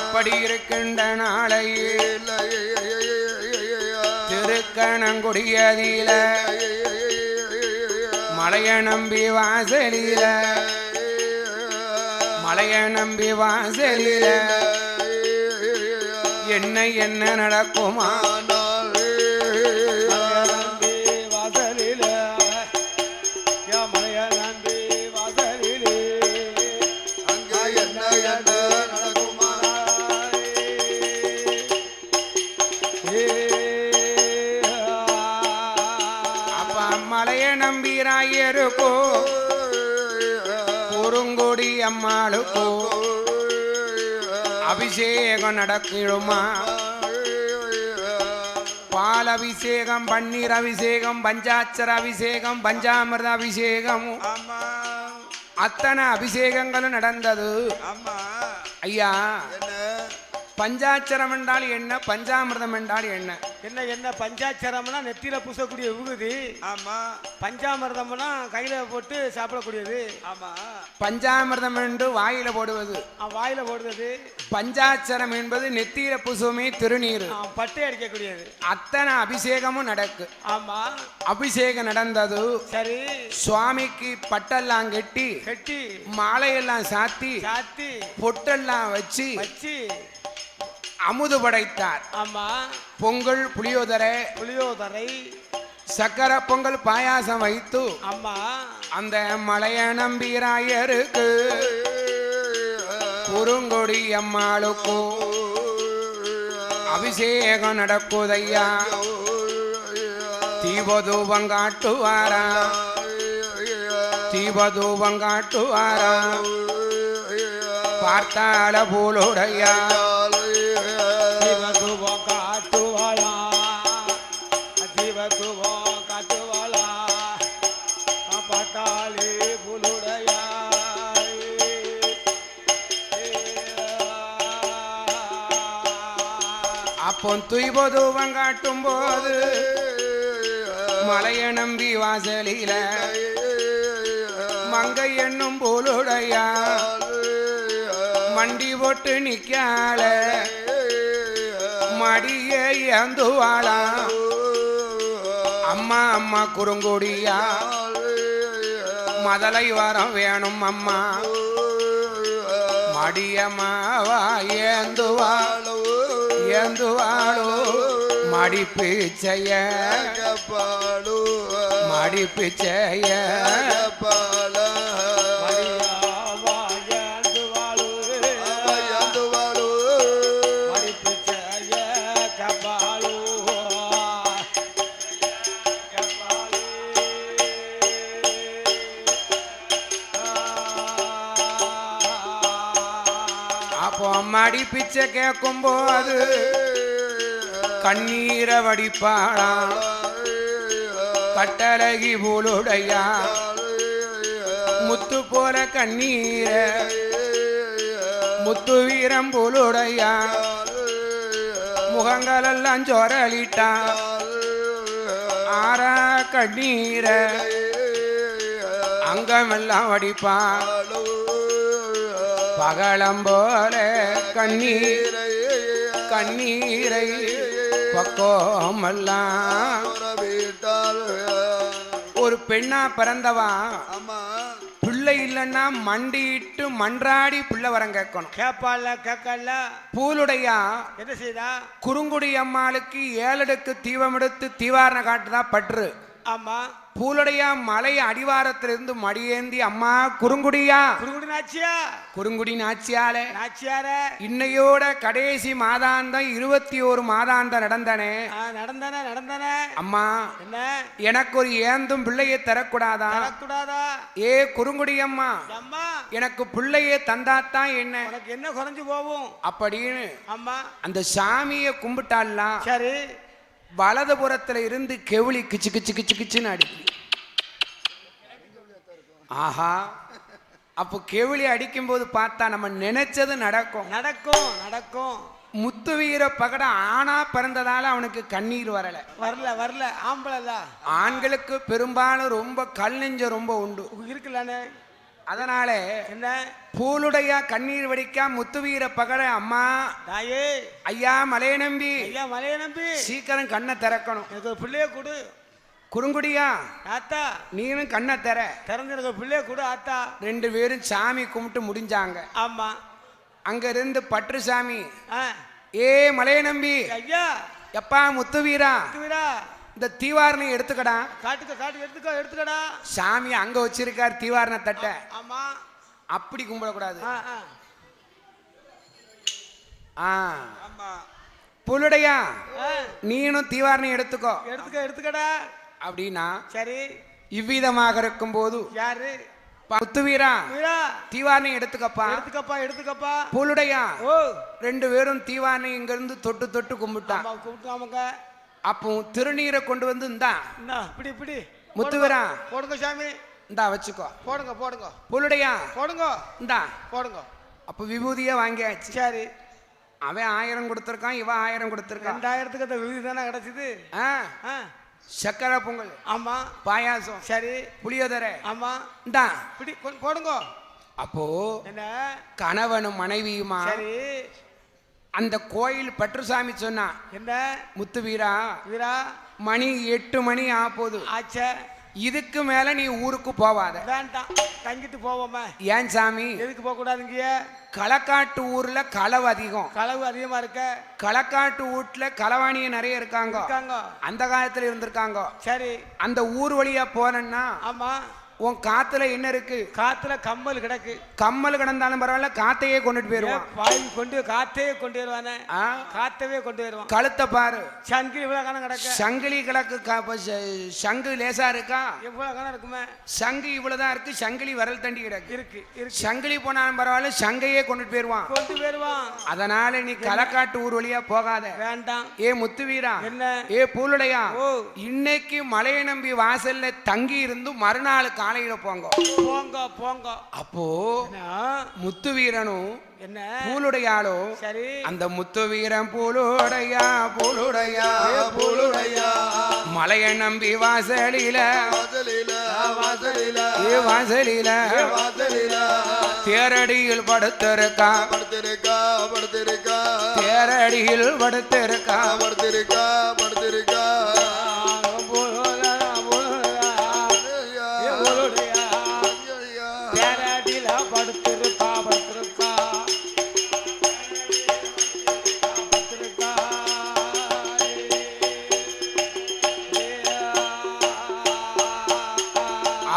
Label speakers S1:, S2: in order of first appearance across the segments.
S1: அப்படி இருக்கின்ற நாளையில் திருக்கணங்குடியதில மலைய நம்பி வாசலில மலைய நம்பி வாசலில என்ன நடக்குமா நம்பிராயருக்கோ குறுங்குடி அம்மாளுக்கோ அபிஷேகம் நடக்குமா பால் அபிஷேகம் பன்னீர் அபிஷேகம் பஞ்சாட்சர அபிஷேகம் பஞ்சாமிர்த அபிஷேகம் அத்தனை அபிஷேகங்களும் நடந்தது ஐயா பஞ்சாட்சரம் என்றால் என்ன பஞ்சாமிர்தம் என்றால் என்ன
S2: என்ன என்ன பஞ்சாட்சரம்னா நெத்தியில பூசக்கூடிய விகுதி ஆமா பஞ்சாமிர்தம்னா கையில போட்டு சாப்பிடக்கூடியது ஆமா
S1: பஞ்சாமிர்தம் என்று வாயில போடுவது
S2: வாயில போடுவது
S1: பஞ்சாட்சரம் என்பது நெத்தியில பூசுமே திருநீர்
S2: பட்டை அடிக்கக்கூடியது
S1: அத்தனை அபிஷேகமும் நடக்கு
S2: ஆமா
S1: அபிஷேகம் நடந்தது
S2: சரி
S1: சுவாமிக்கு பட்டெல்லாம் கட்டி
S2: கட்டி
S1: மாலையெல்லாம் சாத்தி
S2: சாத்தி
S1: பொட்டெல்லாம் வச்சு அமுது படைத்தார்
S2: ஆமா
S1: பொங்கல் புளியோதரை சக்கர பொங்கல் பாயாசம் வைத்து
S2: ஆமா
S1: அந்த மலைய நம்பிராயருக்கு குறுங்குடி அம்மாளுக்கு அபிஷேகம் நடக்குதையா தீபதூபம் காட்டுவாரா தீபதூபம் காட்டுவாரா பார்த்தால போலுடையா அப்போ துய்பதூபம் காட்டும் போது மலைய நம்பி வாசலில மங்கை என்னும் போலுடையா மண்டி போட்டு நிக்கால மடிய ஏந்துவாளா அம்மா அம்மா குறுங்குடியா மதலை வரம் வேணும் அம்மா மடியம்மாவா ஏந்துவாளோ ஏந்துவாளோ மடிப்பிச்சைய மடிப்பிச்சைய மடி பிச்சை கேட்கும் போது கண்ணீரை வடிப்பாளா கட்டழகி போலுடையா முத்து போல கண்ணீர முத்து வீரம் போலுடையா முகங்களெல்லாம் ஜொரலிட்டா ஆறா கண்ணீர அங்கமெல்லாம் வடிப்பா பகலம் போல கண்ணீரை கண்ணீரை பக்கோமெல்லாம் ஒரு பெண்ணா பிறந்தவா பிள்ளை இல்லைன்னா மண்டிட்டு மன்றாடி பிள்ளை வரம் கேட்கணும்
S2: கேப்பால கேட்கல
S1: பூலுடையா
S2: என்ன செய்தா
S1: குறுங்குடி அம்மாளுக்கு 7 அடுக்கு தீபம் எடுத்து தீவாரண காட்டுதா பற்று
S2: ஆமா
S1: பூலுடைய மலை அடிவாரத்திலிருந்து மடியேந்தி அம்மா குறுங்குடியா குறுங்குடி நாச்சியாலே இன்னையோட கடைசி மாதாந்தம் 21 மாதாந்தம் நடந்தனே அம்மா எனக்கு ஒரு ஏந்தும் பிள்ளையை தரக்கூடாதா ஏ குறுங்குடி அம்மா எனக்கு பிள்ளையை தந்தாத்தான் என்ன
S2: குறைஞ்சு போகும்
S1: அப்படின்னு அந்த சாமியை கும்பிட்டாள்னா
S2: சரி
S1: வலதுபுறத்துல இருந்து கெவுளி கிச்சு கிச்சு கிச்சு கிச்சுன்னு அடிக்கு ஆஹா அப்போ கெவுளி அடிக்கும் போது பார்த்தா நம்ம நினைச்சது நடக்கும்
S2: நடக்கும் நடக்கும்
S1: முத்து வீர பகட ஆணா பிறந்ததால அவனுக்கு கண்ணீர் வரல
S2: வரல வரல ஆம்பளை
S1: ஆண்களுக்கு பெரும்பாலும் ரொம்ப கல் நெஞ்சம் ரொம்ப உண்டு
S2: இருக்குல்லானே
S1: அதனால
S2: என்ன
S1: பூலுடைய கண்ணீர் வடிக்கா முத்துவீர பகட அம்மா
S2: தாயே
S1: ஐயா மலைய நம்பி
S2: ஐயா மலைய நம்பி
S1: சீக்கிரம் கண்ணை திறக்கணும்.
S2: எனக்கு ஒரு பிள்ளைய கொடு.
S1: குறுங்குடியா
S2: ஆத்தா
S1: நீனும் கண்ணை
S2: திறந்து எனக்கு ஒரு பிள்ளைய கொடு ஆத்தா.
S1: 2 பேரும் சாமி கும்பிட்டு முடிஞ்சாங்க.
S2: ஆமா.
S1: அங்க இருந்து பற்று சாமி
S2: ஆ
S1: ஏ மலைய நம்பி
S2: ஐயா
S1: எப்பா முத்துவீரா
S2: வீரா
S1: இந்த தீவாரணை எடுத்துக்கடா.
S2: காட்டுக்க எடுத்துக்கடா.
S1: சாமி அங்க வச்சிருக்கார் தீவாரண தட்டை.
S2: ஆமா.
S1: அப்படி கும்பிடக்கூடாது.
S2: ஆமா.
S1: புல்லுடையா நீனும் தீவாரணை எடுத்துக்கோ.
S2: எடுத்துக்கடா
S1: அப்படின்னா
S2: சரி.
S1: இவ்விதமாக இருக்கும் போது
S2: யாரு
S1: முத்துவீரா
S2: வீரா
S1: தீவாரணை எடுத்துக்கப்பா.
S2: எடுத்துக்கப்பா.
S1: புல்லுடையா
S2: ஓ
S1: 2 பேரும் தீவாரணை இங்க இருந்து தொட்டு தொட்டு கும்பிட்டான்.
S2: கும்பிட்டாமங்க.
S1: அப்போ திருநீரை கொண்டு வந்து இந்தா
S2: இப்படி
S1: முத்துவீரா
S2: போடுங்க சாமி.
S1: இந்தா வச்சுக்கோ.
S2: போடுங்க.
S1: புல்லுடையா
S2: போடுங்க.
S1: இந்தா
S2: போடுங்க.
S1: அப்ப விபூதியா வாங்கியாச்சு.
S2: சரி.
S1: அவன் 1000 கொடுத்திருக்கான், இவன் 1000 கொடுத்திருக்கான்.
S2: 2000க்கு அந்த விருது தானே கிடைச்சது.
S1: சக்கரை பொங்கல்.
S2: ஆமா.
S1: பாயாசம்.
S2: சரி.
S1: புளியோதரை.
S2: ஆமா.
S1: இந்தா
S2: இப்படி போடுங்க.
S1: அப்போ
S2: என்ன
S1: கணவனும் மனைவியுமா
S2: சரி.
S1: அந்த கோயில் பற்றுசாமி சொன்னா
S2: என்ன
S1: முத்துவீரா
S2: வீரா
S1: மணி 8 மணி ஆப்போது
S2: ஆச்சே.
S1: இதுக்கு மேல நீ ஊருக்கு போவாத.
S2: வேண்டாம் தங்கிட்டு போவோமே.
S1: ஏன் சாமி
S2: எதுக்கு போக கூடாதுங்க?
S1: களக்காட்டு ஊர்ல களவு அதிகம்.
S2: களவு அதிகமா இருக்க.
S1: களக்காட்டு வீட்டுல களவாணிய நிறைய இருக்காங்க. அந்த காலத்துல இருந்திருக்காங்க.
S2: சரி.
S1: அந்த ஊர் வழியா போனேன்னா
S2: ஆமா
S1: உன் காத்துல என்ன இருக்கு?
S2: காத்துல கம்மல் கிடக்கு.
S1: கம்மல் கிடந்தாலும் பரவாயில்ல, காத்தையே கொண்டுட்டு போயிருவான்.
S2: பாய் கொண்டு காத்தையே கொண்டு வருவானே. காத்தவே கொண்டு வருவான்.
S1: கழுத்தை பாரு.
S2: சங்கிலி இவ்வளவு கணம் கிடக்கு.
S1: சங்கிலி கிடக்கு. சங்கு லேசா இருக்கா?
S2: எவ்வளவு கணம் இருக்குமே.
S1: சங்கு இவ்வளவுதான் இருக்கு. சங்கிலி வரல் தண்டி கிடக்கு.
S2: இருக்கு.
S1: சங்கிலி போனாலும் பரவாயில்ல, சங்கையே கொண்டுட்டு போயிருவான். அதனால நீ களக்காட்டு ஊர் வழியா போகாத.
S2: வேண்டாம்.
S1: ஏ முத்துவீரா
S2: என்ன
S1: ஏ பூலுடையா இன்னைக்கு மலையை நம்பி வாசல்ல தங்கி இருந்து மறுநாள் காலையில போங்க. அப்போ முத்துவீரனும்
S2: என்ன
S1: பூலுடையாளோ
S2: சரி.
S1: அந்த முத்துவீரன் பூலுடையா மலையை நம்பி வாசலில தேரடியில் படுத்திருக்கா. தேரடியில் படுத்திருக்கா.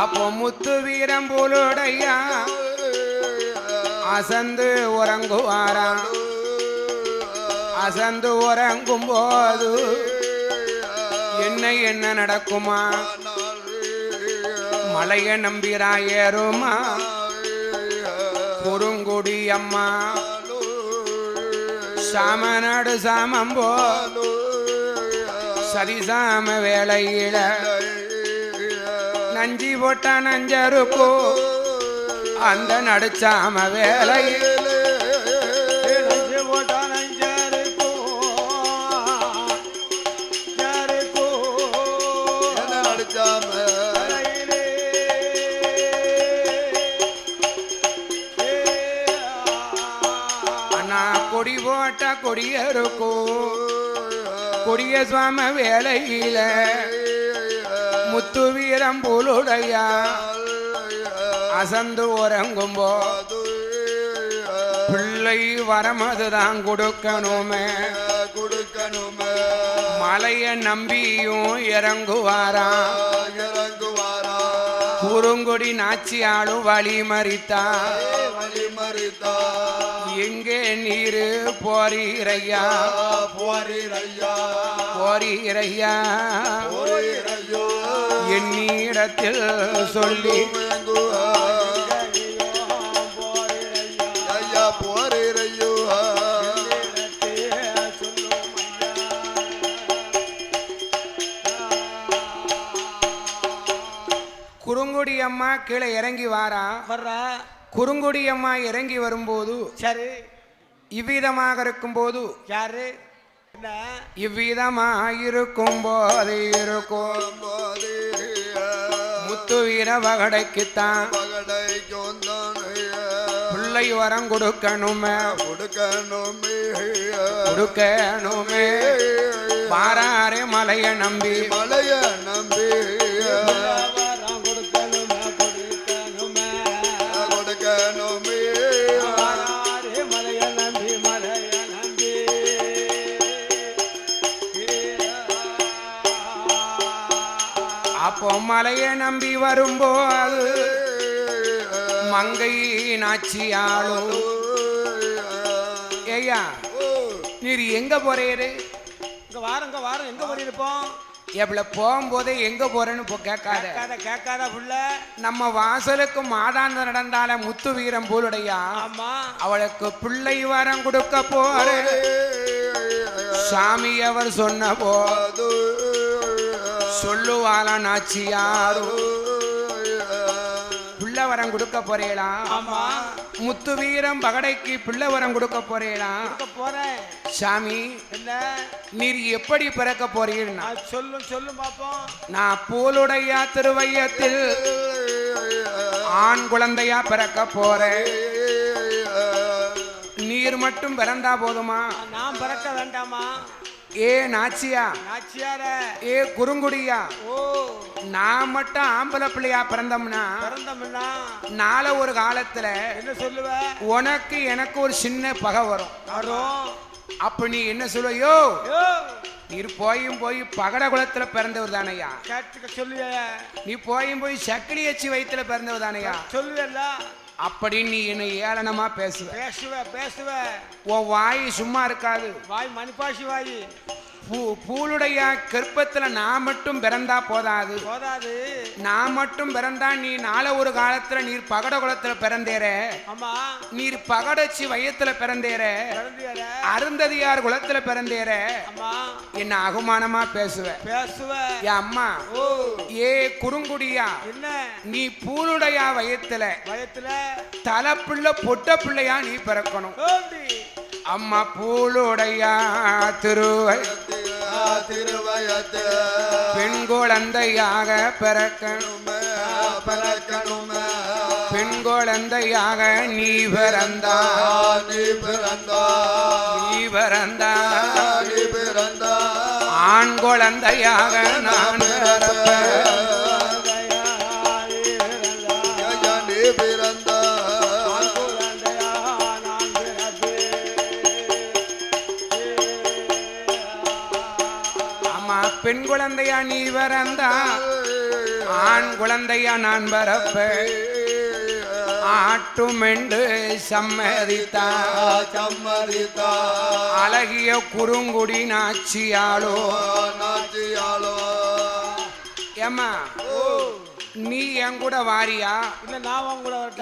S1: அப்போ முத்துவீரன் பூலுடையா அசந்து உறங்குவாரா. அசந்து உறங்கும் போது என்ன நடக்குமா? மலைய நம்பிரா ஏறுமா குறுங்குடி அம்மா. சாமநாடு சாமம்போ சரிசாம வேளையில நஞ்சி போட்டா நஞ்சருக்கோ அந்த நடுச்சாம வேளையில் கொடி போட்ட கொடியருக்கோ கொடிய சுவாம வேலையில முத்துவீரம் பூலுடையா அசந்து உறங்கும்போ பிள்ளை வரமதுதான் கொடுக்கணுமே. மலைய நம்பியும் இறங்குவாரா. குறுங்குடி நாச்சியாளும் வழி மறித்தா. எங்கே நீரு போறீரையா என்னிடத்தில் சொல்லி குறுங்குடி அம்மா கீழே இறங்கி வர்றா. குறுங்குடி அம்மா இறங்கி வரும்போது
S2: சரி
S1: இவ்விதமாக இருக்கும் போது
S2: யாரு
S1: இவ்விதமாக இருக்கும் போது முத்துவீர வகடைக்குத்தான் பிள்ளை வரம் கொடுக்கணுமே கொடுக்கணுமே பாராரே மலைய நம்பி அப்போ மலைய நம்பி வரும்போது மங்கை நாச்சியாளோ ஏய்யா நீர் எங்க போறீரு?
S2: இங்க வாரம் எங்க போயிருப்போம்?
S1: எவ்வளவு போகும்போதே எங்க போறேன்னு கேட்காத புள்ள. நம்ம வாசலுக்கு மாதாந்த நடந்தால முத்து வீரம் போலுடையா அவளுக்கு பிள்ளை வரம் கொடுக்க போற சாமி அவர் சொன்ன போது சொல்லுவாள நாச்சியாரோ பிள்ளை வரம் கொடுக்க போறேளா? முத்து வீரம் பகடைக்கு பிள்ளை வரம் கொடுக்க போறேளா? சாமி நீர் எப்படி பிறக்க போறீர்னா
S2: சொல்லும் பாப்போம்.
S1: நான் பூலுடைய திருவையத்தில் ஆண் குழந்தையா பிறக்க போறேன். நீர் மட்டும் பிறந்தா போதுமா? நான் பிறக்க வேண்டாமா? ஏ நாச்சியா ஏ குறுங்குடியா நான் மட்டும் ஆம்பளை பிள்ளையா பிறந்தோம்னா நாளை ஒரு காலத்துல என்ன சொல்லுவ? உனக்கு எனக்கு ஒரு சின்ன பகை வரும். அப்ப நீ என்ன சொல்லுவையோ? நீர் போய் பகட குலத்துல பிறந்தவர் தானையா சொல்லுவ. நீ போய் சக்கடி அச்சி வயிற்றுல பிறந்தவர் தானையா சொல்லுவல்ல. அப்படி நீ என்ன ஏளனமா பேசுவ. உன் வாய் சும்மா இருக்காது. வாய் மணிப்பாசி வாய். பூலுடைய கற்பத்துல நான் மட்டும் பிறந்தா போதாது. நான் மட்டும் பிறந்தா நீ நாளை ஒரு காலத்துல நீர் பகட குலத்துல பிறந்தேற. நீர் பகடச்சி வயத்துல பிறந்தேற. அருந்ததியார் குலத்துல பிறந்தேற. என்ன அவமானமா பேசுவ. என் அம்மா ஏ குறுங்குடியா நீ பூலுடைய வயத்துல தலைப்புள்ள பொட்ட பிள்ளையா நீ பிறக்கணும். அம்மா பூலுடையா திருவயத்து பெண் குழந்தையாக பிறக்கணும். பெண் குழந்தையாக நீ பிறந்தா ஆண் குழந்தையாக நான் பெண் குழந்தையா நீ பிறந்தா ஆண் குழந்தையா நான் பிறப்ப ஆட்டுமெண்டு சம்மதித்தா அழகிய குறுங்குடி நாச்சியாளோ ஏமா நீ என் கூட வாரியா?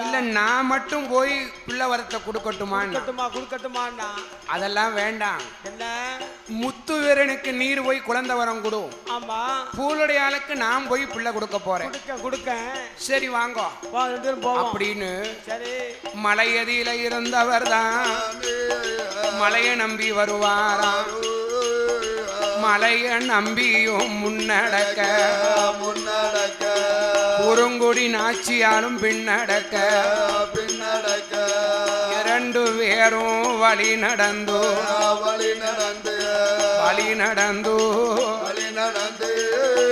S1: இல்ல நான் மட்டும் போய் பிள்ளை வரத்தை கொடுக்கட்டுமா? அதெல்லாம் வேண்டாம். முத்து வீரனுக்கு நீர் போய் குழந்தை வரம் கொடு. பூலுடைய ஆளுக்கு நான் போய் பிள்ளை கொடுக்க போறேன். சரி வாங்க அப்படின்னு மலையதியில இருந்தவர் தான் மலையை நம்பி வருவாரா. மலைய நம்பியும் முன்னடக்க குறுங்குடி நாச்சியாலும் பின்னடக்க இரண்டு பேரும் வழி நடந்து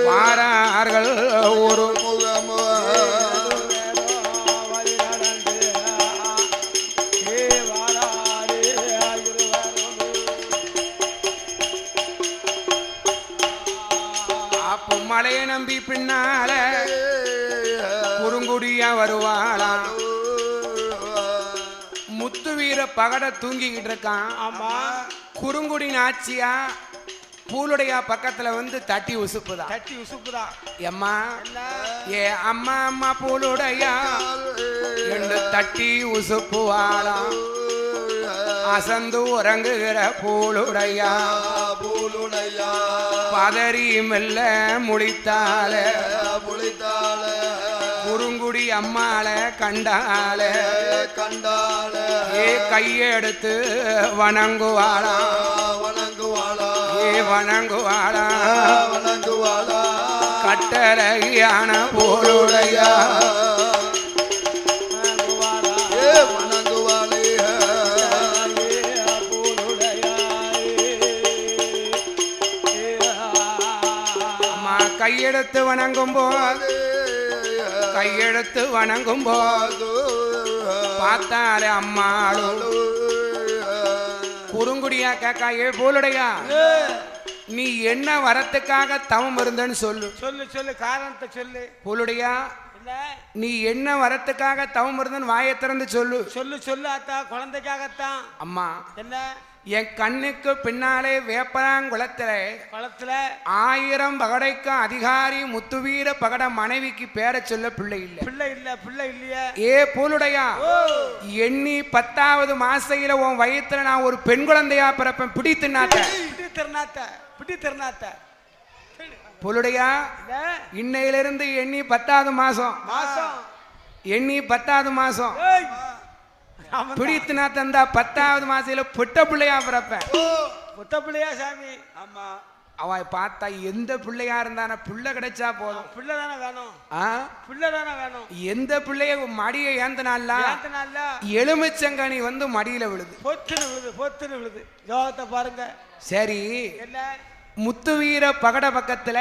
S1: வாரார்கள் ஒரு மலையை நம்பி பின்னால குறுங்குடியா வருவாளா. முத்து வீர பகட தூங்கிக்கிட்டு இருக்கான். ஆமா குறுங்குடி நாச்சியா பூலுடைய பக்கத்துல வந்து தட்டி உசுப்புதா. எம்மா ஏ அம்மா பூலுடையா என்று தட்டி உசுப்புவாளா. அசந்து உறங்குகிற பூலுடையா பதறி மெல்ல முழித்தால குறுங்குடி அம்மாள கண்டால ஏ கையெடுத்து வணங்குவாளா. ஏ வணங்குவாளா கட்டளையான பூலுடையா கையெடுத்து வணங்கும் போது கையெடுத்து வணங்கும் போது பார்த்தாரு அம்மாளும் குறுங்குடியா கேக்கா ஏ போலுடையா நீ என்ன வரத்துக்காக தவம் இருந்தன்னு சொல்லு
S2: சொல்லு சொல்லு காரணத்தை சொல்லு
S1: போலுடையா நீ என்ன வரத்துக்காக தவம் இருந்தன்னு வாயை திறந்து சொல்லு
S2: சொல்லு சொல்லு அத்தா குழந்தைக்காகத்தான்
S1: அம்மா
S2: என்ன
S1: என் கண்ணுக்கு பின்னாலே வேப்பராங்குளத்துல 1000 பகடைக்கு அதிகாரி முத்துவீர பகட மனைவிக்கு பேர சொல்ல பிள்ளை இல்ல
S2: பிள்ளை இல்லையா
S1: ஏ போலுடையா எண்ணி 10வது மாசையில உன் வயித்துல நான் ஒரு பெண் குழந்தையா பிறப்பேன் பிடித்துனாத்த போலுடையா இன்னையிலிருந்து எண்ணி 10வது மாசம் எண்ணி 10வது மாசம் பிடித்துனா தந்தா 10வது மாசையில புட்ட பிள்ளையா பிறப்பேன்
S2: புட்ட பிள்ளையா சாமி ஆமா
S1: அவ பார்த்தா எந்த பிள்ளையா இருந்தான பிள்ளை கிடைச்சா போதும்
S2: பிள்ளைதானே வேணும்
S1: எந்த பிள்ளைய மடியை ஏந்தனால எலுமிச்சங்கனி வந்து மடியில விழுது
S2: பொத்துன்னு விழுது ஜோகத்தை பாருங்க
S1: சரி
S2: என்ன
S1: முத்துவீர பகட பக்கத்துல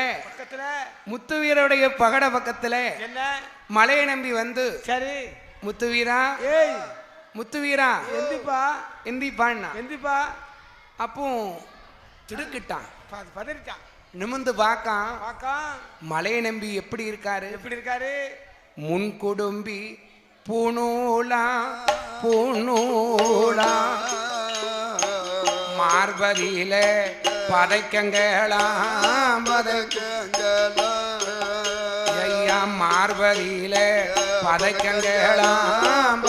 S1: முத்துவீரருடைய பகட பக்கத்துல
S2: என்ன
S1: மலையை நம்பி வந்து
S2: சரி
S1: முத்துவீரா முத்துவீரா எந்திப்பா அப்போ திடுக்கிட்டான்
S2: பதறிட்டான்
S1: நிமிந்து பார்க்கான் மலையை நம்பி எப்படி இருக்காரு முன் குடும்பி பூணூலா மார்பதியில பதைக்கங்களாம் ஐயா மார்பதியில பதைக்கங்களாம்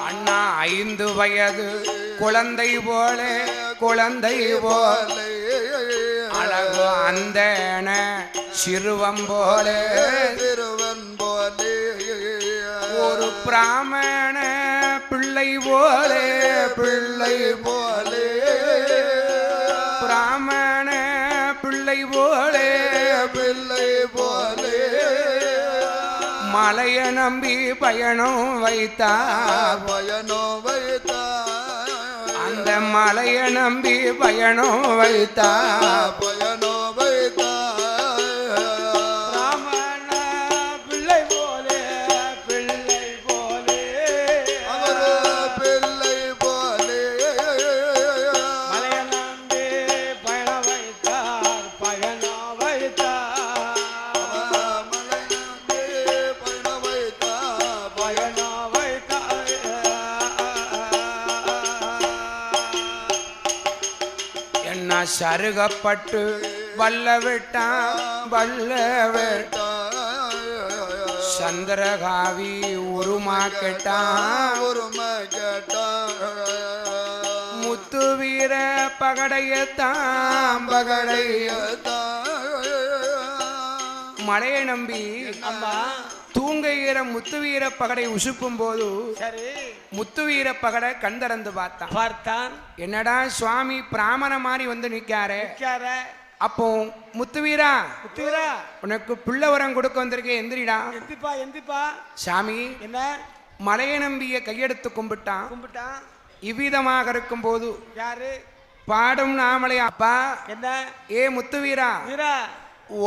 S1: அண்ணா 5 வயது குழந்தை போல அழகு அந்தன சிறுவன் போல ஒரு பிராமண பிள்ளை போலே பிராமண பிள்ளை போலே மலைய நம்பி பயணம் வைத்தார் அந்த மலைய நம்பி பயணம் வைத்தார் சருகப்பட்டு வல்ல விட்டான் சந்திரகாவி உருமா கேட்டான் முத்துவீர பகடையத்தான் மலையை நம்பி தூங்குகிற முத்துவீர பகடை உசுப்பும் போது முத்துவீர பகடை கண் திறந்து பார்த்தான் என்னடா சுவாமி பிராமண மாதிரி வந்து நிக்காரே அப்போ முத்துவீரா உனக்கு பிள்ளை வரம் கொடுக்க வந்திருக்கே எந்திரிடா சாமி
S2: என்ன
S1: மலையை நம்பிய கையெடுத்து கும்பிட்டான் இவ்விதமாக இருக்கும் போது
S2: யாரு
S1: பாடும் நாமளே அப்பா
S2: என்ன
S1: ஏ முத்துவீரா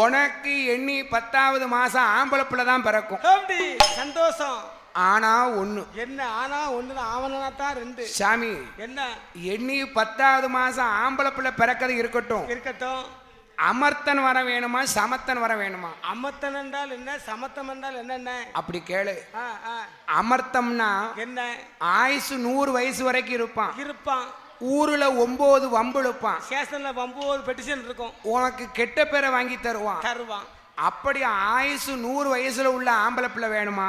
S1: உனக்கு எண்ணி 10வது மாசம் ஆம்பளை பிள்ளை தான் பிறக்கும்
S2: சந்தோஷம்
S1: ஆனா ஒண்ணு
S2: என்ன ஆனா ஒண்ணு ஆவணனா தான் 2
S1: சாமி
S2: என்ன
S1: எண்ணி 10வது மாசம் ஆம்பளை பிள்ளை பிறக்கிறது இருக்கட்டும் அமர்த்தன் வர வேணுமா சமத்தன் வர வேணுமா
S2: அமர்த்தன் என்றால் என்ன சமத்தம் என்றால் என்ன
S1: அப்படி கேளு அமர்த்தம்னா
S2: என்ன
S1: ஆயுசு 100 வயசு வரைக்கும் இருப்பான் ஊர்ல 9 வம்பு இழுப்பான்
S2: ஸ்டேஷன்ல 9 பெட்டிஷன் இருக்கும்
S1: உனக்கு கெட்ட பேரை வாங்கி தருவான் அப்படி ஆயுசு 100 வயசுல உள்ள ஆம்பளை பிள்ளை வேணுமா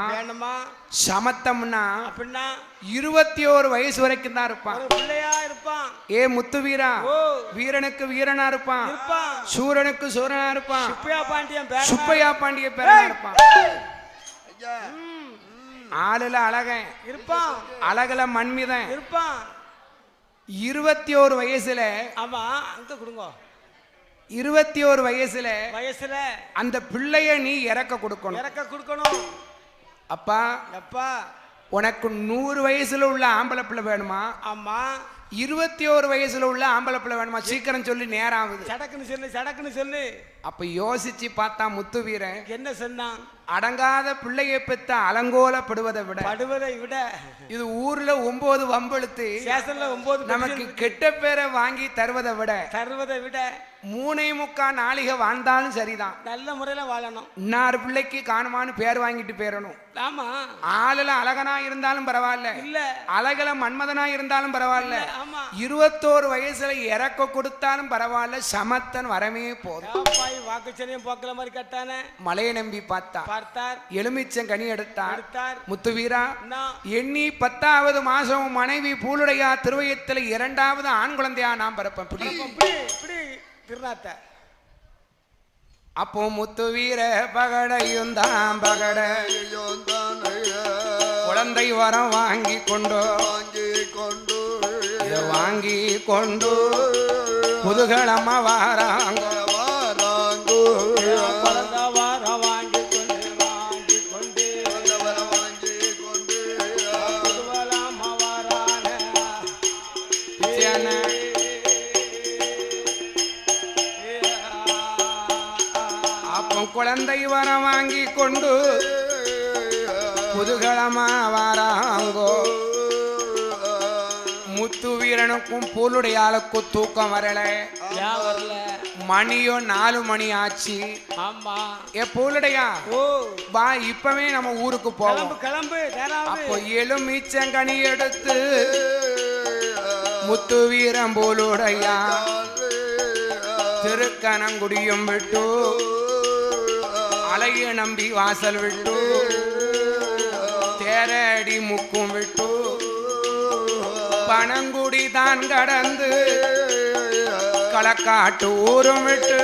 S1: சமத்தம்னா 21 வயசு வரைக்கும் தான் இருப்பான்
S2: பிள்ளையா இருப்பான்
S1: ஏ முத்து வீரா, வீரனுக்கு வீரனா இருப்பான், சூரனுக்கு சூரனா இருப்பான், சுப்பையா பாண்டிய பேரனா இருப்பான். ஆளுல அழகன் இருப்பான், அழகுல மண்மிதன் இருப்பான். 21 வயசுல, ஆமா அங்க கொடுங்க, 21 வயசுல அந்த பிள்ளைய நீ இறக்க கொடுக்கணும். அப்பா அப்பா உனக்கு 100 வயசுல உள்ள ஆம்பளை பிள்ளை வேணுமா? ஆமா. 21 வயசுல உள்ள ஆம்பளை பிள்ளை வேணுமா? சீக்கிரம் சொல்லி நேரம் ஆகுது. சடக்குன்னு சொல்லு. அப்ப யோசிச்சு பார்த்தா முத்து வீரன் என்ன சொன்னான்? அடங்காத பிள்ளையை பெற்ற அலங்கோலப்படுவதை விட இது ஊர்ல 9 வம்பெழுத்து நமக்கு கெட்ட பேரை வாங்கி தருவதை விட 3.25 நாளிகை வாழ்ந்தாலும் சரிதான். நல்ல முறையில வாழணும். இன்னார் பிள்ளைக்கு காணுமான்னு பேர் வாங்கிட்டு பேரணும். ஆமா. ஆளுல அழகனா இருந்தாலும் பரவாயில்ல, இல்ல அழகுல மன்மதனா இருந்தாலும் பரவாயில்ல, 21 வயசுல இறக்க கொடுத்தாலும் பரவாயில்ல, சமத்தன் வரமே போதும். வாக்குச்சனையும் போக்கல மாதிரி கட்டான மலையை நம்பி பார்த்தார், எலுமிச்சம் கனி எடுத்தார். முத்து வீரா, எண்ணி 10வது மாசம் மனைவி பூலுடையா திருவயத்துல 2வது ஆண் குழந்தையா நான் பிறப்பேன். அப்போ முத்து வீர பகடையும் தான் குழந்தை வரம் வாங்கி கொண்டு முதுகளமா வாராங்க. குழந்தை வர வாங்கி கொண்டு புதுகளமா வாராங்கோ. முத்து வீரனுக்கும் பூலுடைய ஆளுக்கும் தூக்கம் வரல. மணியோ 4 மணி ஆச்சு. ஆமா. ஏ பூலுடையா, வா இப்பவே நம்ம ஊருக்கு போவோம். அப்போ எலுமிச்சங்கனி எடுத்து முத்து வீரன் பூலுடையா திருக்கணங்குடியும் விட்டு அலைய நம்பி வாசல் விட்டு தேரடி முக்கும் விட்டு பனங்குடி தான் கடந்து களக்காட்டு ஊரும் விட்டு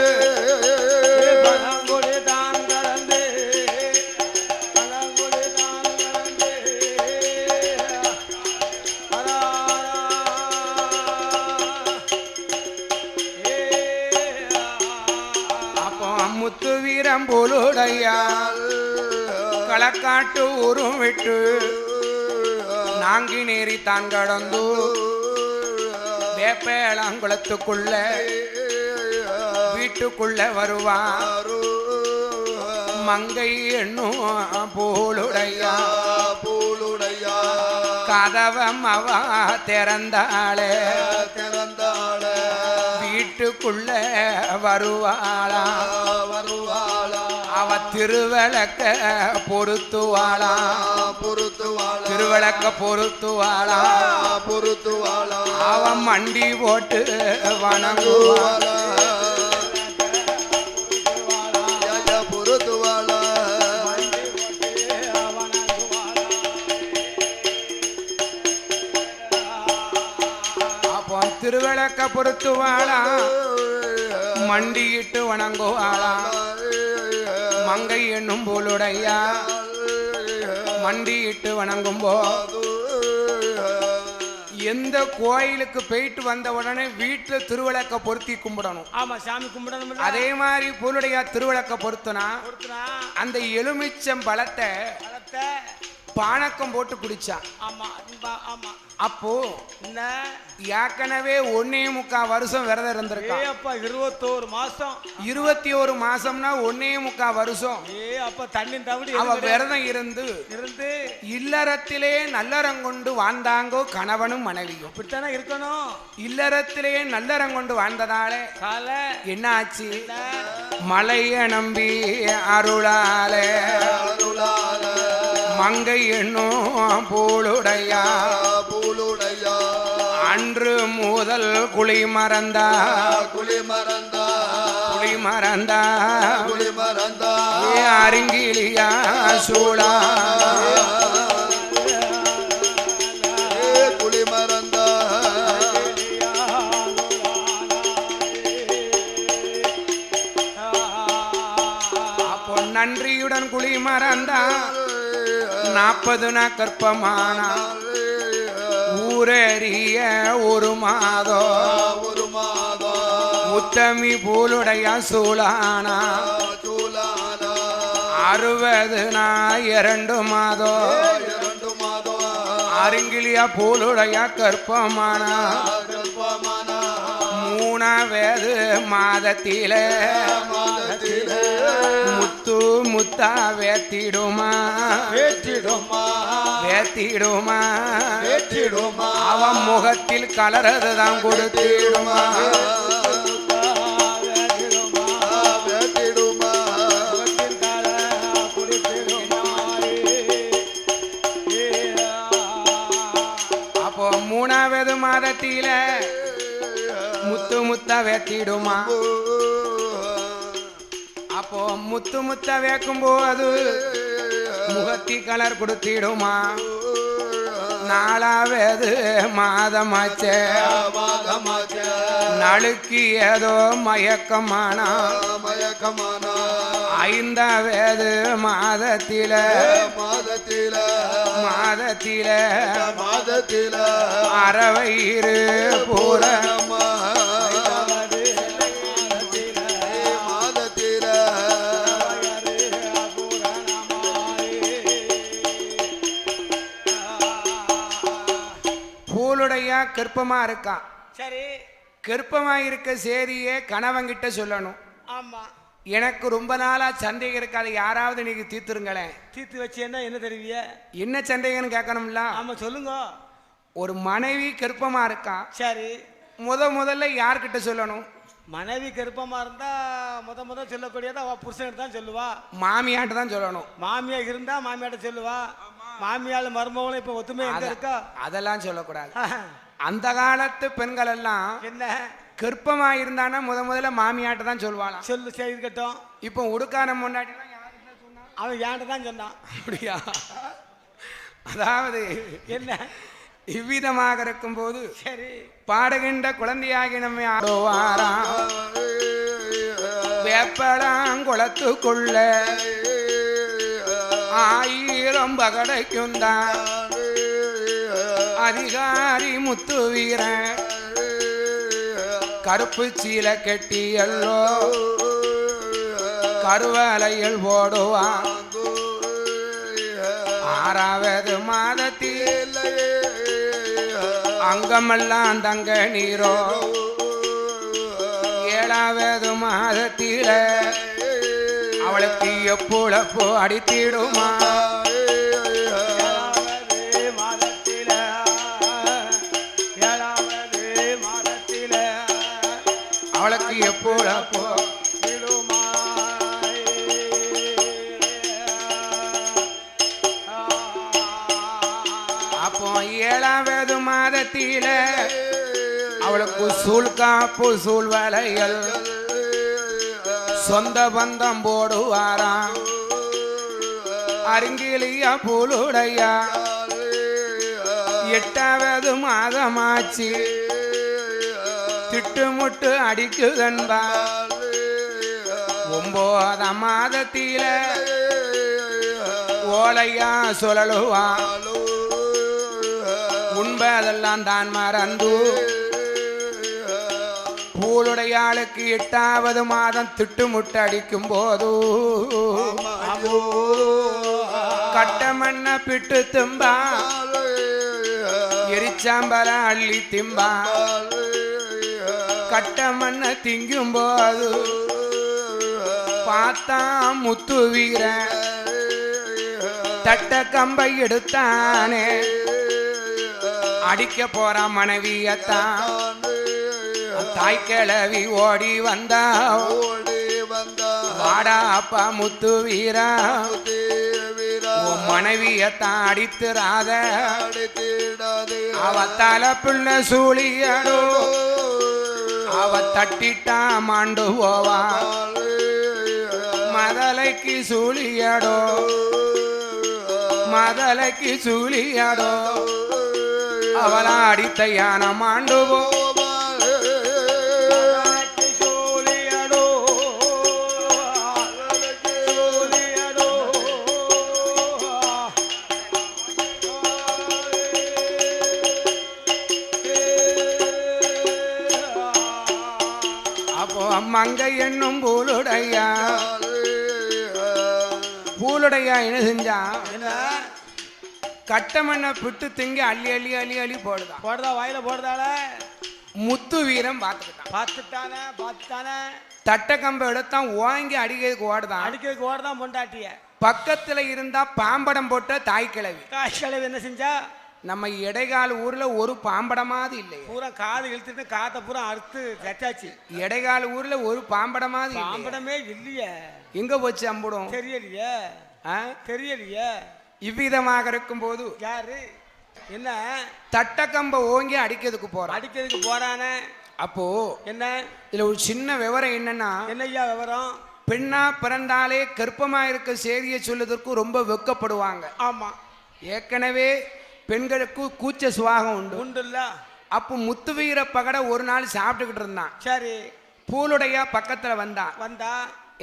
S1: முத்து வீரம் போலுடையா களக்காட்டு ஊரும் விட்டு நாங்கி நேரி தான் கடந்து வேப்பேளாங்குளத்துக்குள்ள வீட்டுக்குள்ள வருவார். மங்கை எண்ணும் போலுடையா கதவம் அவா திறந்தாளே வீட்டுக்குள்ள வருவாளா. அவ திருவிளக்க பொருத்துவாளா. திருவிளக்க பொருத்துவாளா. அவ மண்டி போட்டு வணங்குவாளா. அப்போ திருவிளக்க பொருத்துவாளா, மண்டியிட்டு வணங்குவாளா. மங்கை என்னும் போலுடையா மண்டியிட்டு வணங்கும்போ எந்த கோயிலுக்கு போயிட்டு வந்த உடனே வீட்டுல திருவிளக்க பொருத்தி கும்பிடணும். ஆமா, சாமி கும்பிடணும். அதே மாதிரி பூலுடையா திருவிளக்க பொருத்தினா அந்த எலுமிச்சம் பழத்தை பானக்கம் போட்டு குடிச்சான். அப்போ ஏற்கனவே 1.25 வருஷம் விரதம் இருந்திருக்கா. 21 மாசம்னா 1.25 வருஷம் அவ விரதம் இருந்து இல்லறத்திலே நல்லறங்கொண்டு வாழ்ந்தாங்கோ கணவனும் மனைவியும். இப்படித்தானே இருக்கணும். இல்லறத்திலே நல்லறங்கொண்டு வாழ்ந்ததாலே என்ன ஆச்சு? மலைய நம்பி அருளாலே மங்கை என்னும் பூலுடையா அன்று முதல் குழி மறந்தா அருங்கிலியா சூழா நன்றியுடன் குழி மறந்தான் 40 நாள் கற்பமானா ஊரறிய ஒரு மாதம் உத்தமி பூலுடைய சூளானா 60 நாள் 2 மாதம் அருங்கிலியா பூலுடைய கற்பமானா 3வது மாதத்திலே முத்து முத்தா வேத்திடுமா அவன் முகத்தில் கலரதுதான் கொடுத்திடுமா அப்போ 3வது மாதத்தில முத்து முத்தா வேத்திடுமா அப்போ முத்து முத்த வைக்கும் போது முகத்தி கலர் கொடுத்திடுமா 4வது மாதமாச்சே நழுக்கி ஏதோ மயக்கமானா 5வது மாதத்தில அறவயிறு பூரமா கற்பமா இருக்கா. சரி, கற்பமா இருக்க சேரியே கணவன்கிட்ட சொல்லணும். ஆமா, எனக்கு ரொம்ப நாளா சந்தேகம் இருக்கு, அதை யாராவது நீங்க தீர்த்துருங்களேன். தீர்த்து வச்சேன்னா என்ன தெரிவிய? என்ன சந்தேகம்னு கேட்கணும்ல. ஆமா சொல்லுங்க. ஒரு மனைவி கற்பமா இருக்கா. சரி, முதல்ல யார்கிட்ட சொல்லணும்? மனைவி கற்பமா இருந்தா முத சொல்லக்கூடியது அவ புருஷன் தான் சொல்லுவா. மாமியாட்ட தான் சொல்லணும். மாமியா இருந்தா மாமியாட்ட சொல்லுவா. மாமியால மருமகளும் இப்ப ஒத்துமை எங்க இருக்கா? அதெல்லாம் சொல்லக்கூடாது. அந்த காலத்து பெண்கள் எல்லாம் என்ன கற்பமா இருந்தானா முதல்ல மாமியாட்ட தான் சொல்லுவாளாம். சொல்லு, சரி இருக்கட்டும். இப்போ உடுக்கான முன்னாடி அவன் ஏன்ட்ட தான் சொன்னான். அப்படியா? அதாவது என்ன இவ்விதமாக இருக்கும் போது சரி பாடுகின்ற குழந்தையாகி நம்மை ஆடுவாராம். வேப்பலாங்குளத்துக்குள்ள 1000 பகடைக்கும் தான் அதிகாரி முத்து வீரன் கருப்பு சீல கெட்டியல்லோ கருவலையில் போடுவான். 6வது மாதத்தில் அங்கமெல்லாம் தங்க நீரோ. 7வது மாதத்தில அவளுக்கு எப்பொழப்போ அடித்திடுமா. அவளுக்கு எப்பொழப்போ அப்போ 7வது மாதத்தில அவளுக்கு சூழ்காப்பு சூழ்வலைகள் சொந்த பந்தம் போடுவாராம். அருங்கிலியா பூலுடையா 8வது மாதமாச்சு திட்டுமுட்டு அடிக்குதன்பா. 9ஆம் மாதத்தில ஓலையா சொல்லலுவா. உண்பதெல்லாம் தான் மறந்து பூலுடையாளுக்கு 8வது மாதம் திட்டுமுட்டு அடிக்கும் போது கட்ட மண்ண பிட்டு திம்பா எரிச்சாம்பர அள்ளி திம்பா. கட்ட மண்ண திங்கும் போது பார்த்தா முத்து வீரன் தட்ட கம்பை எடுத்தானே அடிக்க போற மனைவியத்தான். தாய் கிழவி ஓடி வந்தா வாடா அப்பா முத்து வீரா மனைவியத்தான் அடித்துறாத அவ தலை பிள்ளை சூழியடோ அவ தட்டிட்டா மாண்டு போவா. மதலைக்கு சூழியடோ மதலைக்கு சூழியடோ அவளா அடித்த யானை மாண்டு போவா. சூழியடோ அவன் மங்கை என்னும் பூலுடையா பூலுடையா என்ன செஞ்சா கட்டமண்ண பிட்டு திங்க அள்ளி அள்ளி அள்ளி அள்ளி போடுதா
S2: வாயில போடுதால
S1: முத்து வீரம்
S2: பார்த்துட்டானே
S1: தட்ட கம்ப எடுத்தான் ஓங்கி அடிக்கிறதுக்கு
S2: ஓடுதான் பொண்டாட்டிய
S1: பக்கத்துல இருந்தா பாம்படம் போட்ட தாய்க்கிழவி
S2: என்ன செஞ்சா
S1: நம்ம இடைக்கால ஊர்ல ஒரு பாம்படமாவது இல்லை
S2: பூரா காது இழுத்துட்டு காத்த பூரா அறுத்து தச்சாச்சு
S1: இடைக்கால ஊர்ல ஒரு பாம்படமாவது
S2: பாம்படமே இல்லையே
S1: எங்க போச்சு அம்புடும்
S2: தெரியலையே
S1: இவ்விதமாக இருக்கும் போது
S2: யாரு என்ன
S1: தட்டக்கம்ப ஓங்கி அடிக்கிறதுக்கு
S2: போறானே
S1: அப்போ
S2: என்ன
S1: இதுல ஒரு சின்ன விவரம் என்னன்னா
S2: என்னய்யா விவரம்
S1: பெண்ணா பிறந்தாலே கர்ப்பமா இருக்க செய்தியை சொல்லுவதற்கு ரொம்ப வெக்கப்படுவாங்க
S2: ஆமா
S1: ஏற்கனவே பெண்களுக்கு கூச்ச சுவாகம்
S2: உண்டுல்ல
S1: அப்போ முத்துவீர பகட ஒரு நாள் சாப்பிட்டுக்கிட்டு இருந்தான்
S2: சரி
S1: பூலுடைய பக்கத்துல வந்தா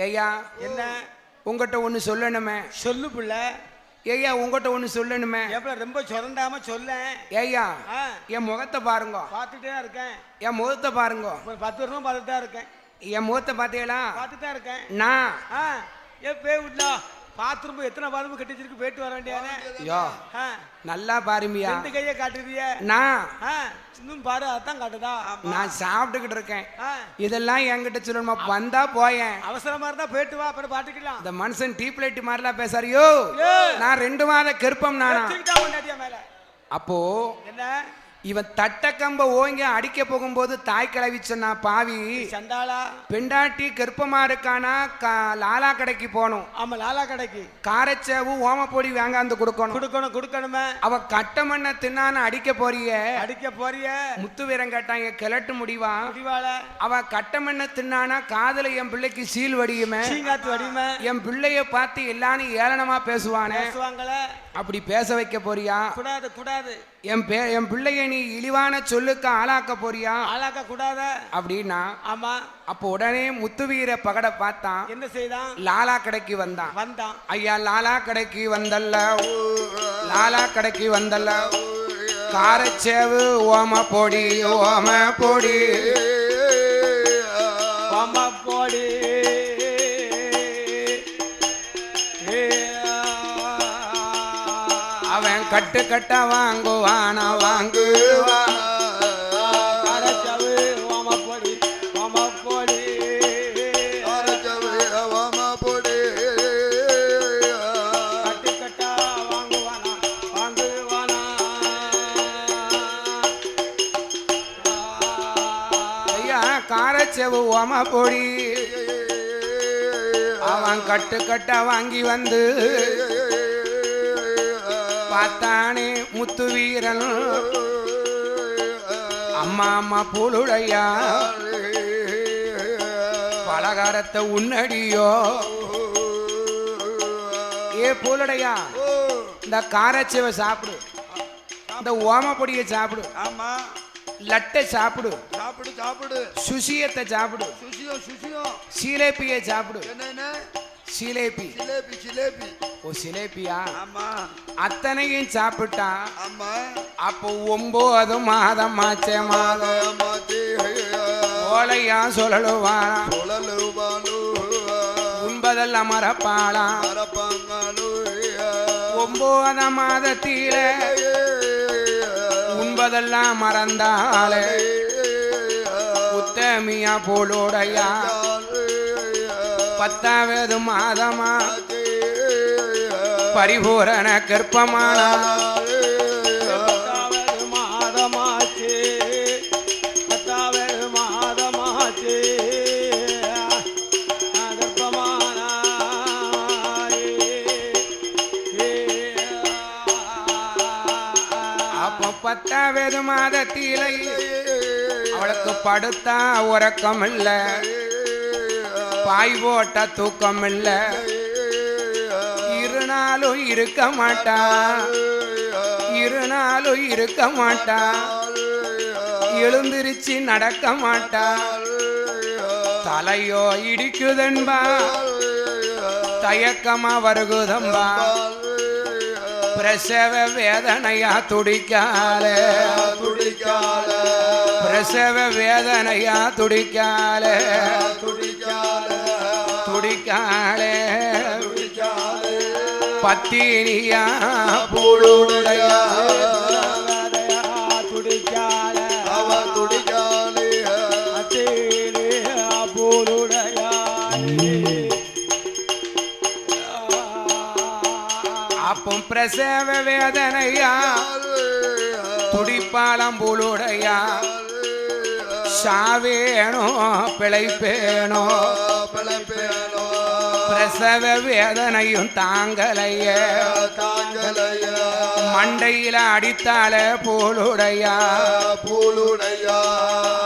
S1: ஐயா
S2: என்ன
S1: உங்ககிட்ட ஒண்ணு சொல்லணுமே
S2: சொல்லு புள்ள
S1: ஐயா உங்ககிட்ட ஒண்ணு சொல்லணுமே
S2: ரொம்ப சொரண்டாம சொல்ல
S1: ஐயா என் முகத்தை பாருங்க
S2: பார்த்துட்டே இருக்கேன்
S1: என் முகத்தை பாருங்க
S2: 10 வருஷமா பார்த்துட்டே இருக்கேன்
S1: என் முகத்தை பார்த்தீங்களா
S2: பார்த்துட்டே இருக்கேன்
S1: நான்
S2: பேய் விடலா பாத்ரூம் எத்தனை பாத்ரூம் கட்டி வச்சிருக்கு போயிட்டு வர வேண்டியானே
S1: ஐயோ நல்லா பாருமியா
S2: ரெண்டு கையை காட்டுறிய
S1: நான்
S2: இன்னும் பாரு அதான் காட்டுதா
S1: நான் சாப்பிட்டுக்கிட்டு இருக்கேன் இதெல்லாம் என்கிட்ட சொல்லணுமா வந்தா போயேன்
S2: அவசரமா இருந்தா போயிட்டு வா அப்புறம் பாட்டுக்கலாம்
S1: இந்த மனுஷன் டீப் லைட் மாதிரிலாம் பேசாரியோ நான் 2 மாத கர்ப்பம் நானா அப்போ
S2: என்ன
S1: இவன் தட்டக்கம்ப ஓங்கி அடிக்க போகும்போது தாய் கிளவி சொன்னா பாவி
S2: சண்டாளா
S1: பெண்டாட்டி கர்ப்பமா இருக்கானா லாலா கடைக்கு போகணும்
S2: ஆமா லாலா கடைக்கு
S1: காரச்சேவு ஓமப்பொடி வாங்காந்து
S2: கொடுக்கணுமே
S1: அவ கட்டமண்ண தின்னான அடிக்க போறிய முத்து வீரம் கேட்டாங்க கிளட்டு முடிவாள அவ கட்டமண்ண தின்னானா காதல என் பிள்ளைக்கு சீல் வடியுமே என் பிள்ளைய பார்த்து எல்லாரும் ஏளனமா பேசுவானே அப்படி பேச வைக்க போறியா
S2: கூடாது
S1: என் பிள்ளைய நீ இழிவான சொல்லுக்கு ஆளாக்க போறியா
S2: கூடாத
S1: அப்படின்னா
S2: ஆமா
S1: அப்போ உடனே முத்துவீர பகட பார்த்தான்
S2: என்ன செய்தான்
S1: லாலா கடைக்கு வந்தான் ஐயா லாலா கடைக்கு வந்தல்ல காரச்சேவு ஓம பொடி அவன் கட்டு வாங்குவானா ஐயா காரச்சேவு ஓம பொடி அவன் கட்டு வாங்கி வந்து பார்த்தானே முத்து வீரன் அம்மா பூலுடையா பலகாரத்தை உன்னடியோ பூலுடையா இந்த காரச்சேவை சாப்பிடு இந்த ஓமப்பொடியை சாப்பிடு லட்டை சாப்பிடு சுஷியத்தை சாப்பிடு சீலேப்பியை சாப்பிடு சிலேபி சிலேபியா அத்தனையும் சாப்பிட்டா அப்போ 9 மாதம் ஓலையா சொல்லலுவானா உண்பதெல்லாம் மரப்பாளா 9 மாதத்தில உண்பதெல்லாம் மறந்தாலே உத்தமியா போலோடையா 10வது மாதமா பரிபூரண கர்ப்பமான
S2: 10வது மாதமாச்சு கர்ப்பமான
S1: அப்போ 10வது மாதத்திலே அவளுக்கு படுத்தா உறக்கம் இல்லை பாய் போட்ட தூக்கம் இல்ல இருநாளும் இருக்க மாட்டா எழுந்திருச்சு நடக்க மாட்டா தலையோ இடிக்குதன்பா தயக்கமா வருகுதம்பா பிரசவ வேதனையா துடிக்கால பிரசவ வேதனையா துடிக்காலே துடிக்காலே பத்தினியா பூளுடையா
S2: துடிக்காலே பூளுடையா
S1: அப்போ பிரசவ வேதனையா துடிப்பாலம் பூளுடையா சாவேனோ பிழைப்பேனோ பிரசவ வேதனையும் தாங்கலைய மண்டையில அடித்தால பூளுடையா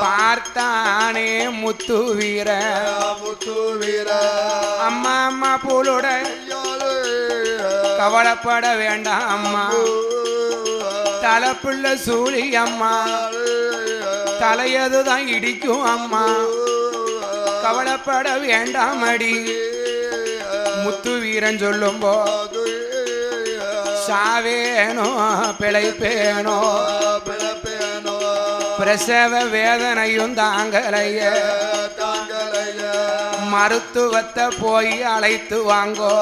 S1: பார்த்தானே முத்து வீர அம்மா அம்மா பூளுடைய கவலைப்பட வேண்டாம் அம்மா தலைப்புள்ள சூழி அம்மா தலையதுதான் இடிக்கும் அம்மா கவலைப்பட வேண்டாம் அடி முத்து வீரன் சொல்லும்போ சாவேனோ பிழைப்பேனோ பிரசவ வேதனையும் தாங்கலைய மருத்துவத்தை போய் அழைத்து வாங்கோ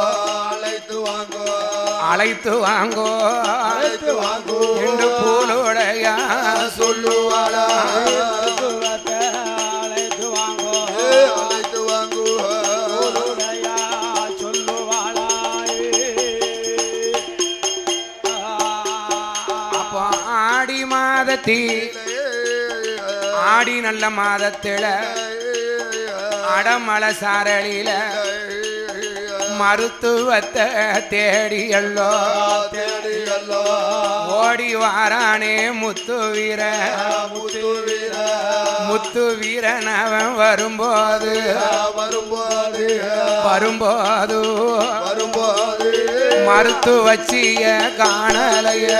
S1: என்று பூளுடையா சொல்லுவாளா அப்போ ஆடி ஆடி நல்ல மாதத்தில அடமலை சாரலில மருத்துவத்தை தேடியல்லோ ஓடி வாரானே முத்து வீரன் அவன் வரும்போது மருத்துவச்சிய காணலைய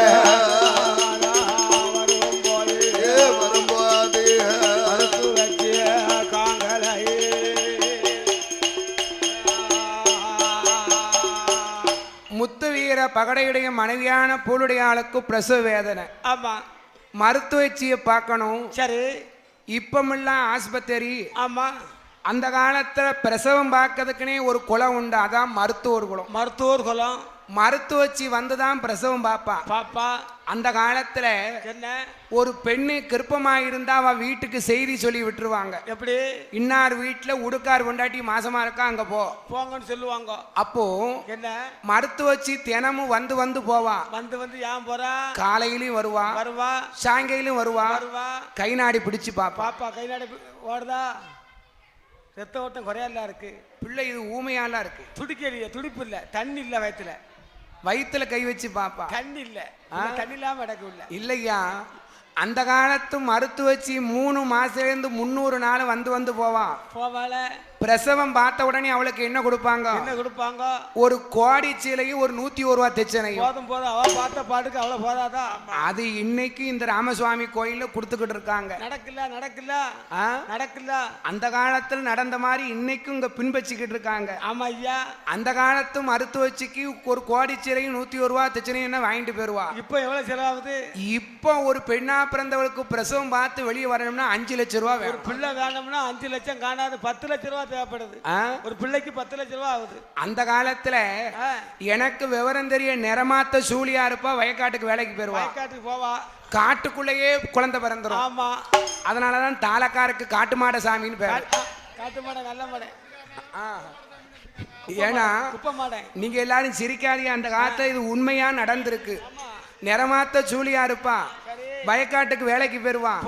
S1: முத்து வீர பகடையுடைய மனைவியான பூளுடைய ஆளுக்கு பிரசவ வேதனை.
S2: ஆமா,
S1: மருத்துவச்சியை பார்க்கணும்.
S2: சரி,
S1: இப்பமெல்லாம் ஆஸ்பத்திரி.
S2: ஆமா,
S1: அந்த காலத்துல பிரசவம் பார்க்கறதுக்குனே ஒரு குளம் உண்டு, அதான் மருத்துவர் குளம்.
S2: மருத்துவர் குளம்.
S1: மருத்துவச்சி வந்துதான் பிரசவம் பாப்பா. அந்த காலத்துல
S2: என்ன,
S1: ஒரு பெண்ணு கர்ப்பமா இருந்தா அவ வீட்டுக்கு செய்தி சொல்லி விட்டுருவாங்க.
S2: எப்படி,
S1: இன்னார் வீட்டுல உடுக்கார் கொண்டாட்டி மாசமா இருக்கா, அங்க போங்கன்னு
S2: சொல்லுவாங்க.
S1: அப்போ
S2: என்ன,
S1: மருத்துவச்சி தினமும் வந்து போவா.
S2: வந்து ஏன் போறா,
S1: காலையிலும் வருவா, சாயங்காலும் வருவா. கை நாடி பிடிச்சு பாப்பா.
S2: கை நாடி ஓடுதா, ரத்த ஓட்டம் குறையால இருக்கு,
S1: பிள்ளை இது ஊமையாலாம் இருக்கு,
S2: துடிக்கலையே, துடிப்பு இல்ல, தண்ணி இல்ல,
S1: வயிற்றுல கை வச்சு பாப்பா.
S2: தண்ணி இல்ல, தண்ணி இல்லாம நடக்க
S1: இல்லையா. அந்த காலத்து மருத்துவச்சி 3 மாசம் 300 நாள் வந்து போவாள. பிரசவம் பார்த்த உடனே அவளுக்கு என்ன கொடுப்பாங்க, ஒரு கோடி சீலையும் ஒரு 101 ரூபா தெச்சனையும்.
S2: போதும், அவ பார்த்த பாட்டுக்கு அவ்வளவு போதாதா.
S1: அது இன்னைக்கு இந்த ராமசுவாமி கோயில்ல கொடுத்துக்கிட்டு இருக்காங்க.
S2: நடக்கல.
S1: அந்த காலத்துல நடந்த மாதிரி இன்னைக்கும் இங்க பின்பற்றிக்கிட்டு இருக்காங்க.
S2: ஆமா ஐயா.
S1: அந்த காலத்து மருத்துவச்சிக்கு ஒரு கோடி சீலையும் 101 ரூபா தெச்சனையும் வாங்கிட்டு போயிருவா.
S2: இப்ப எவ்வளவு செலவாகுது?
S1: இப்ப ஒரு பெண்ணா பிறந்தவளுக்கு பிரசவம் பார்த்து வெளியே வரணும்னா 5 லட்சம் ரூபா வேணும்.
S2: பிள்ளை வேணும்னா 5 லட்சம் காணாது, 10 லட்சம் ரூபா தேவைப்படுது. ஒரு பிள்ளைக்கு 10 லட்சம் ரூபா ஆகுது. அந்த காலத்துல எனக்கு விவரம் தெரிய நிறமாத்த சூழியா இருப்பா, வயக்காட்டுக்கு வேலைக்கு போயிருவா. வயக்காட்டுக்கு போவா, காட்டுக்குள்ளேயே குழந்தை பிறந்துரும். ஆமா, அதனாலதான் தாளக்காருக்கு காட்டு மாட சாமின்னு பேர். காட்டு மாட நல்ல மாட. ஏன்னா நீங்க எல்லாரும் சிரிக்காதீங்க, அந்த காலத்துல இது உண்மையா நடந்திருக்கு. நிறமாத்த சூழியா இருப்பா, வயக்காட்டுக்கு வேலைக்கு போயிருவான்.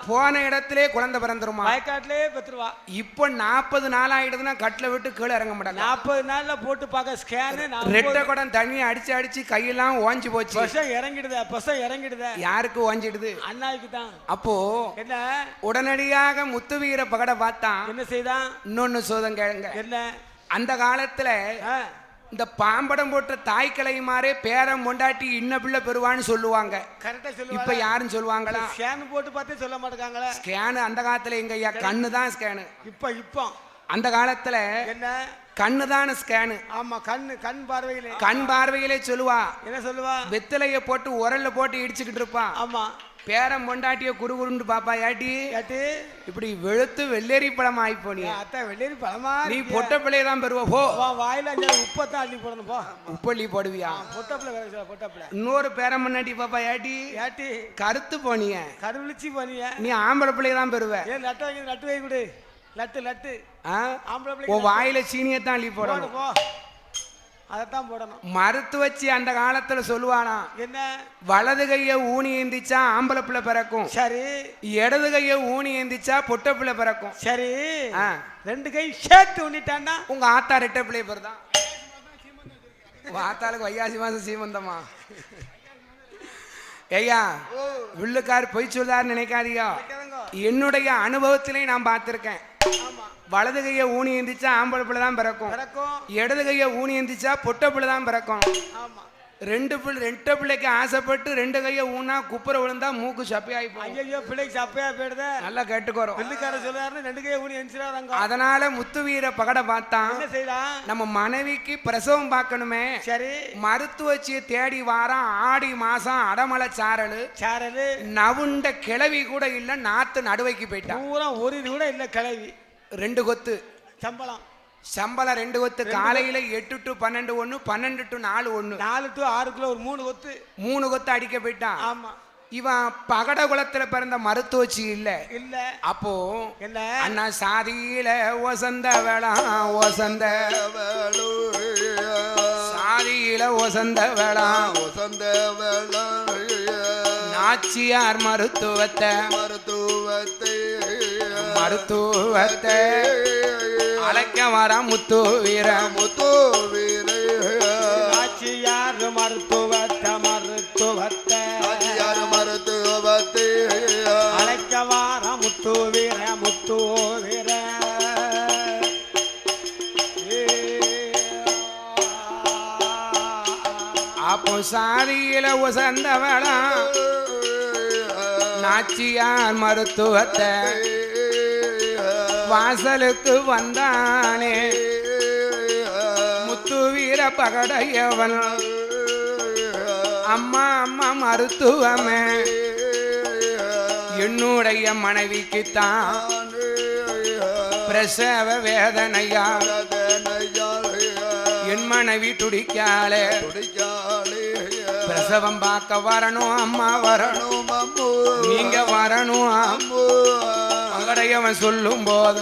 S2: போன இடத்திலே குழந்தை பிறந்துருமா, வயக்காட்டிலே பெற்றுவா. இப்போ 40 நாள் ஆயிடுதுன்னா கட்டில விட்டு கீழே இறங்க மாட்டாங்க. 40 நாள்ல போட்டு பார்க்க ஸ்கேனு, ரெட்டை குடம் தண்ணி அடிச்சு கையெல்லாம் ஓஞ்சி போச்சு. இறங்கிடுதா. யாருக்கு ஓஞ்சிடுது? அண்ணாவுக்கு தான். அப்போ என்ன, உடனடியாக முத்துவீர பகட பார்த்தான். என்ன செய்தான்? இன்னொன்னு சோதம் கேளுங்க. என்ன, அந்த காலத்துல இந்த பாம்படம் போட்ட தாய் கிளையுமாறே பேரம் கொண்டாட்டி இன்ன பிள்ளை பெறுவான்னு சொல்லுவாங்க. கரெக்டா சொல்லுவாங்க. இப்ப யாரும் சொல்லுவாங்களா? ஸ்கேன் போட்டு பார்த்தே சொல்ல மாட்டாங்களா? ஸ்கேன் அந்த காலத்துல எங்க ஐயா கண்ணு தான் ஸ்கேனு. இப்போ அந்த காலத்துல என்ன, கண்ணு தான் ஸ்கேனு. ஆமா, கண் பார்வையிலே சொல்லுவா. என்ன சொல்லுவா? வெத்தலைய போட்டு உரல்ல போட்டு இடிச்சுக்கிட்டு இருப்பா. ஆமா, பேரம் பொண்டாட்டிய குறுகுறுண்டு பாப்பா ஏட்டி
S1: ஏட்டி
S2: இப்படி வெளுத்து வெள்ளேரி பழம் ஆகி போனியா
S1: அத்தை வெள்ளேரி பழமா
S2: நீ பொட்ட பிள்ளைய தான் பெறுவ போ
S1: வாயில உப்பத்தான் அள்ளி போடணும் போ
S2: உப்பள்ளி போடுவியா
S1: பொட்டப்பிள்ளை
S2: இன்னொரு பேரம் பொண்டாட்டி பாப்பா ஏட்டி
S1: ஏட்டி
S2: கருத்து போனிய
S1: கருவிழிச்சு போனிய
S2: நீ ஆம்பளை பிள்ளைய தான் பெறுவ
S1: ஏன் லட்டு வாங்கி லட்டு வை கொடு லட்டு ஆம்பளை
S2: ஓ
S1: பிள்ளை
S2: வாயில சீனியத்தான் அள்ளி போடணும்
S1: போ அதைத்தான் போடணும்
S2: மருத்துவச்சி அந்த காலத்துல சொல்லுவானா
S1: என்ன
S2: வலது கைய ஊனி ஏந்திச்சா ஆம்பளை பிள்ளை பிறக்கும்
S1: சரி
S2: இடது கைய ஊனி ஏந்திச்சா பொட்ட பிள்ளை பிறக்கும்
S1: சரி ரெண்டு கை சேர்த்து உண்ணிட்டான்னா
S2: உங்க ஆத்தா ரெட்டை பிள்ளை பிறதான் உங்க ஆத்தாளுக்கு வையாசி மாசம் சீமந்தமா ஐயா வில்லுக்கார் பொய் சொல்லாரு நினைக்காதீங்க என்னுடைய அனுபவத்திலே நான் பார்த்திருக்கேன் வலது கைய ஊனி எந்திரிச்சா ஆம்பளை பிள்ளை தான் பிறக்கும் இடது கைய ஊனி எந்திரிச்சா பொட்ட பிள்ளை தான் பிறக்கும் ரெண்டு பிள்ளைக்கு ஆசைப்பட்டு ரெண்டு கைய ஊனா குப்புற விழுந்தா மூக்கு சப்பையாயி போகும்
S1: ஐயோ பிள்ளைக்கு சப்பையா போயிடுது நல்லா
S2: கேட்டுக்கோறோம்
S1: வில்லுக்கார சொல்றாரு ரெண்டு கைய ஊனி எந்திரிச்சாங்க
S2: அதனால முத்து வீர பகட பார்த்தான்
S1: என்ன செய்யலாம்
S2: நம்ம மனைவிக்கு பிரசவம் பார்க்கணுமே
S1: சரி
S2: மருத்துவச்சியை தேடி வாரம் ஆடி மாசம் அடமலை சாரலு நவுண்ட கிளவி கூட இல்ல நாத்து நடுவைக்கு போயிட்டான்
S1: பூரா ஒரு கூட இல்ல கிளவி
S2: 2 கொத்து
S1: சம்பளம்
S2: 2 கொத்து காலையில 8 to 12 1 12 to 4 1
S1: 4 to 6 ஒரு
S2: 3 கொத்து அடிக்க போயிட்டான்
S1: ஆமா
S2: இவன் பகட குலத்துல பிறந்த மருத்துவச்சி இல்ல அப்போ
S1: என்ன
S2: அண்ணா சாதியில ஒசந்த வேளாம் சாதியில ஒசந்த வேளாம் நாச்சியார் மருத்துவத்தை அழைக்க வர முத்து வீர நாச்சியார் மருத்துவத்தை அழைக்க வர முத்து வீர அப்போ சாதியில உசந்த வேளாம் நாச்சியார் மருத்துவத்தை வாசலுக்கு வந்தானே முத்து வீர பகடையவன் அம்மா மருத்துவமே என்னுடைய மனைவிக்குத்தான் பிரசவ வேதனையா என் மனைவி துடிக்காலே பிரசவம் பார்க்க வரணும் அம்மா வரணும் நீங்க வரணும் பகடையவன் சொல்லும் போது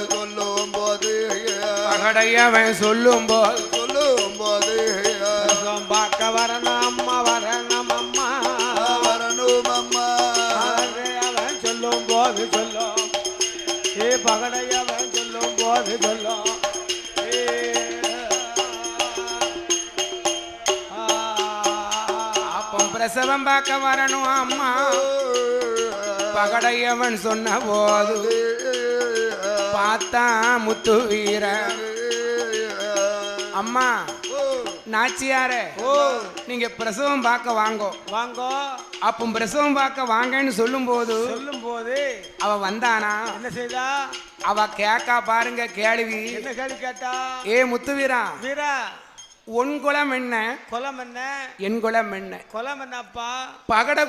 S2: பார்க்க வரணும் அம்மா அவன் சொல்லும் போது பகடையவன் சொல்லும் போது அப்போ பிரசவம் பார்க்க வரணும் அம்மா பகடையவன் சொன்ன போது பார்த்தா முத்து வீர அம்மா நாச்சியாரே நீங்க பிரசவம் பார்க்க வாங்கோ அப்போ பிரசவம் பார்க்க வாங்கன்னு சொல்லும் போது அவ வந்தானா என்ன செய்தா அவ கேக்கா பாருங்க கேள்வி என்ன கேள்வி கேட்டா ஏ முத்து வீரா உன் குலம் என்ன என் குலம் என்ன பகட